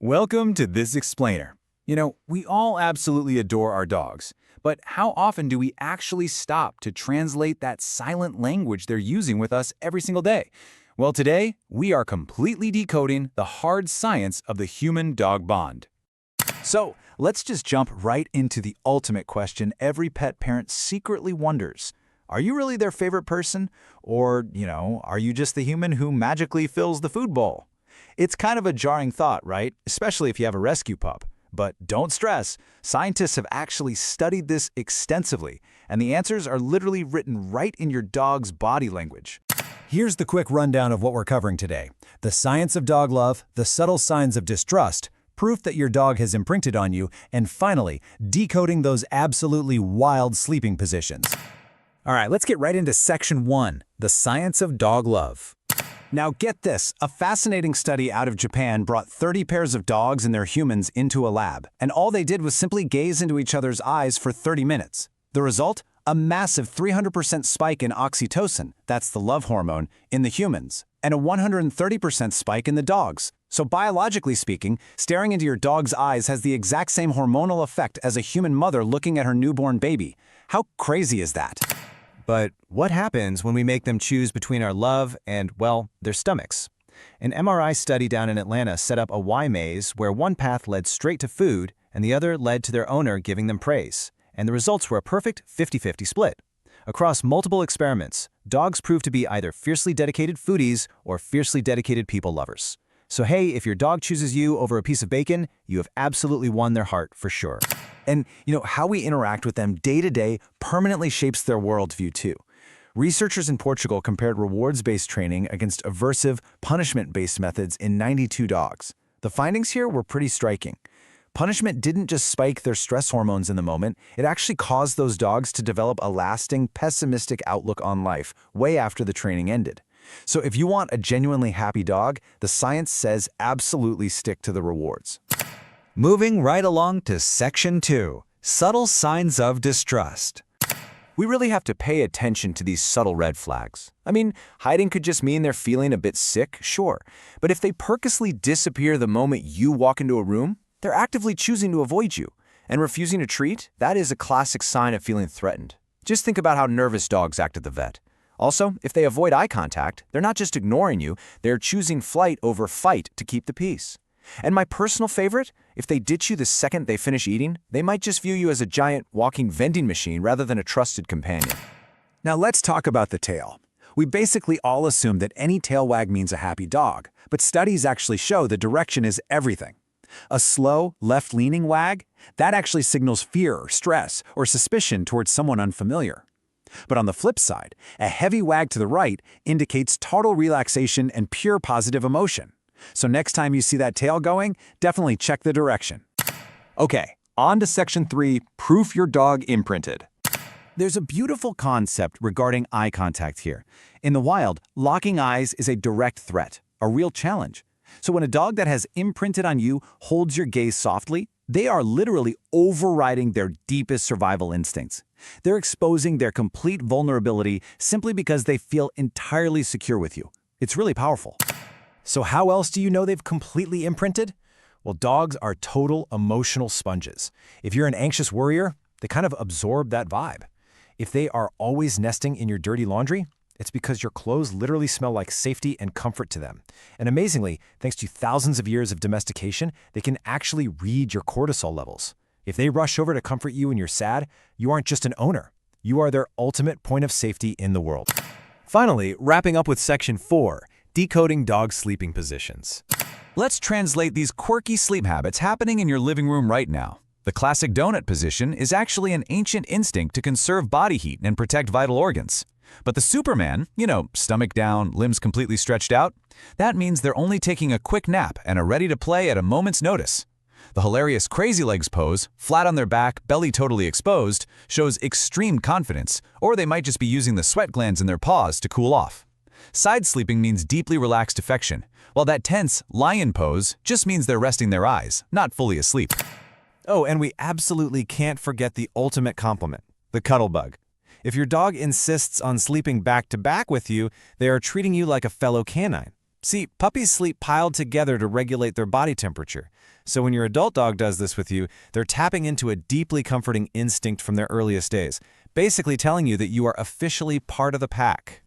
Welcome to This Explainer. We all absolutely adore our dogs, but how often do we actually stop to translate that silent language they're using with us every single day? Well, today, we are completely decoding the hard science of the human-dog bond. So, let's just jump right into the ultimate question every pet parent secretly wonders. Are you really their favorite person? Or, are you just the human who magically fills the food bowl? It's kind of a jarring thought, right? Especially if you have a rescue pup. But don't stress, scientists have actually studied this extensively, and the answers are literally written right in your dog's body language. Here's the quick rundown of what we're covering today. The science of dog love, the subtle signs of distrust, proof that your dog has imprinted on you, and finally, decoding those absolutely wild sleeping positions. All right, let's get right into Section 1, the science of dog love. Now get this, a fascinating study out of Japan brought 30 pairs of dogs and their humans into a lab, and all they did was simply gaze into each other's eyes for 30 minutes. The result? A massive 300% spike in oxytocin, that's the love hormone, in the humans, and a 130% spike in the dogs. So biologically speaking, staring into your dog's eyes has the exact same hormonal effect as a human mother looking at her newborn baby. How crazy is that? But what happens when we make them choose between our love and, well, their stomachs? An MRI study down in Atlanta set up a Y maze where one path led straight to food and the other led to their owner giving them praise. And the results were a perfect 50-50 split. Across multiple experiments, dogs proved to be either fiercely dedicated foodies or fiercely dedicated people lovers. So hey, if your dog chooses you over a piece of bacon, you have absolutely won their heart for sure. And, how we interact with them day to day permanently shapes their worldview too. Researchers in Portugal compared rewards-based training against aversive, punishment-based methods in 92 dogs. The findings here were pretty striking. Punishment didn't just spike their stress hormones in the moment, it actually caused those dogs to develop a lasting, pessimistic outlook on life way after the training ended. So if you want a genuinely happy dog, the science says absolutely stick to the rewards. Moving right along to Section 2, subtle signs of distrust. We really have to pay attention to these subtle red flags. Hiding could just mean they're feeling a bit sick, sure. But if they purposely disappear the moment you walk into a room, they're actively choosing to avoid you. And refusing a treat, that is a classic sign of feeling threatened. Just think about how nervous dogs act at the vet. Also, if they avoid eye contact, they're not just ignoring you, they're choosing flight over fight to keep the peace. And my personal favorite, if they ditch you the second they finish eating, they might just view you as a giant walking vending machine rather than a trusted companion. Now let's talk about the tail. We basically all assume that any tail wag means a happy dog, but studies actually show the direction is everything. A slow, left-leaning wag, that actually signals fear, stress, or suspicion towards someone unfamiliar. But on the flip side, a heavy wag to the right indicates total relaxation and pure positive emotion. So next time you see that tail going, definitely check the direction. Okay, on to Section 3, proof your dog imprinted. There's a beautiful concept regarding eye contact here. In the wild, locking eyes is a direct threat, a real challenge. So when a dog that has imprinted on you holds your gaze softly, they are literally overriding their deepest survival instincts. They're exposing their complete vulnerability simply because they feel entirely secure with you. It's really powerful. So how else do you know they've completely imprinted? Well, dogs are total emotional sponges. If you're an anxious worrier, they kind of absorb that vibe. If they are always nesting in your dirty laundry, it's because your clothes literally smell like safety and comfort to them. And amazingly, thanks to thousands of years of domestication, they can actually read your cortisol levels. If they rush over to comfort you when you're sad, you aren't just an owner. You are their ultimate point of safety in the world. Finally, wrapping up with Section 4, decoding dog sleeping positions. Let's translate these quirky sleep habits happening in your living room right now. The classic donut position is actually an ancient instinct to conserve body heat and protect vital organs. But the Superman, stomach down, limbs completely stretched out, that means they're only taking a quick nap and are ready to play at a moment's notice. The hilarious crazy legs pose, flat on their back, belly totally exposed, shows extreme confidence, or they might just be using the sweat glands in their paws to cool off. Side sleeping means deeply relaxed affection, while that tense lion pose just means they're resting their eyes, not fully asleep. Oh, and we absolutely can't forget the ultimate compliment, the cuddle bug. If your dog insists on sleeping back to back with you, they are treating you like a fellow canine. See, puppies sleep piled together to regulate their body temperature. So when your adult dog does this with you, they're tapping into a deeply comforting instinct from their earliest days, basically telling you that you are officially part of the pack.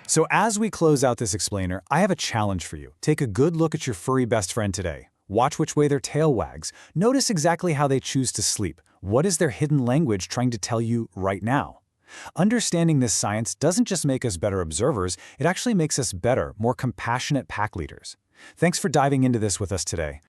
So as we close out this explainer, I have a challenge for you. Take a good look at your furry best friend today. Watch which way their tail wags. Notice exactly how they choose to sleep. What is their hidden language trying to tell you right now? Understanding this science doesn't just make us better observers, it actually makes us better, more compassionate pack leaders. Thanks for diving into this with us today.